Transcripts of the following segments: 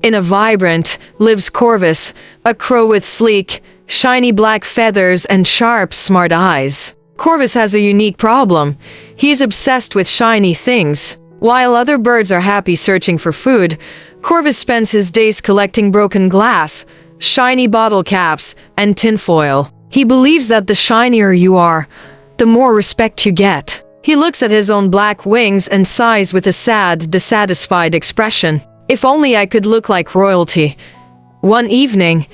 In a vibrant, lives Corvus, a crow with sleek, shiny black feathers and sharp, smart eyes. Corvus has a unique problem. He's obsessed with shiny things. While other birds are happy searching for food, Corvus spends his days collecting broken glass, shiny bottle caps, and tinfoil. He believes that the shinier you are, the more respect you get. He looks at his own black wings and sighs with a sad, dissatisfied expression. If only I could look like royalty. One evening,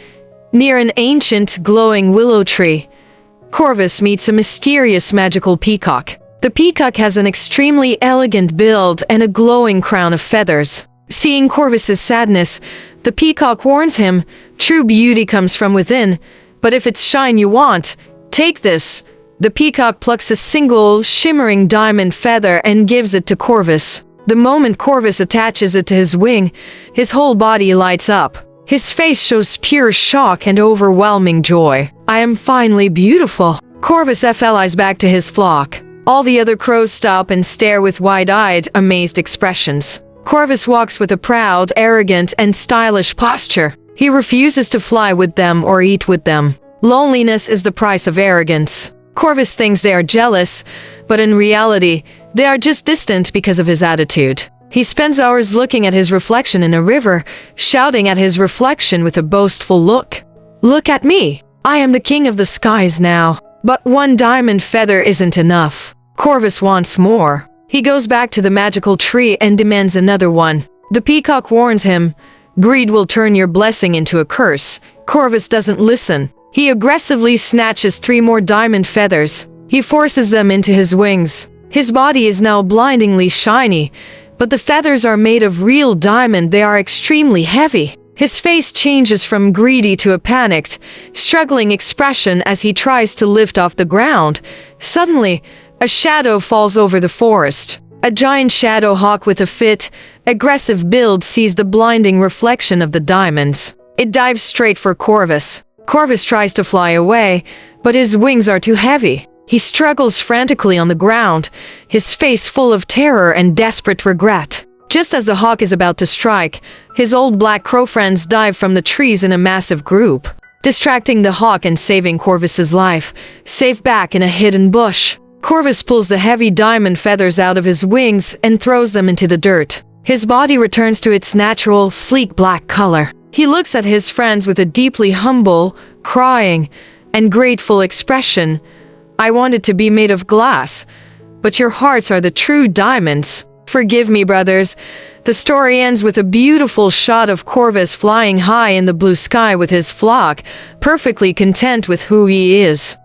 near an ancient, glowing willow tree, Corvus meets a mysterious magical peacock. The peacock has an extremely elegant build and a glowing crown of feathers. Seeing Corvus's sadness, the peacock warns him, "True beauty comes from within, but if it's shine you want, take this." The peacock plucks a single, shimmering diamond feather and gives it to Corvus. The moment Corvus attaches it to his wing, his whole body lights up. His face shows pure shock and overwhelming joy. "I am finally beautiful." Corvus flies back to his flock. All the other crows stop and stare with wide-eyed, amazed expressions. Corvus walks with a proud, arrogant, and stylish posture. He refuses to fly with them or eat with them. Loneliness is the price of arrogance. Corvus thinks they are jealous, but in reality, they are just distant because of his attitude. He spends hours looking at his reflection in a river, shouting at his reflection with a boastful look. "Look at me! I am the king of the skies now." But one diamond feather isn't enough. Corvus wants more. He goes back to the magical tree and demands another one. The peacock warns him, "Greed will turn your blessing into a curse." Corvus doesn't listen. He aggressively snatches 3 more diamond feathers. He forces them into his wings. His body is now blindingly shiny, but the feathers are made of real diamond. They are extremely heavy. His face changes from greedy to a panicked, struggling expression as he tries to lift off the ground. Suddenly, a shadow falls over the forest. A giant shadow hawk with a fit, aggressive build sees the blinding reflection of the diamonds. It dives straight for Corvus. Corvus tries to fly away, but his wings are too heavy. He struggles frantically on the ground, his face full of terror and desperate regret. Just as the hawk is about to strike, his old black crow friends dive from the trees in a massive group, distracting the hawk and saving Corvus's life, safe back in a hidden bush. Corvus pulls the heavy diamond feathers out of his wings and throws them into the dirt. His body returns to its natural, sleek black color. He looks at his friends with a deeply humble, crying, and grateful expression. "I wanted to be made of glass, but your hearts are the true diamonds. Forgive me, brothers." The story ends with a beautiful shot of Corvus flying high in the blue sky with his flock, perfectly content with who he is.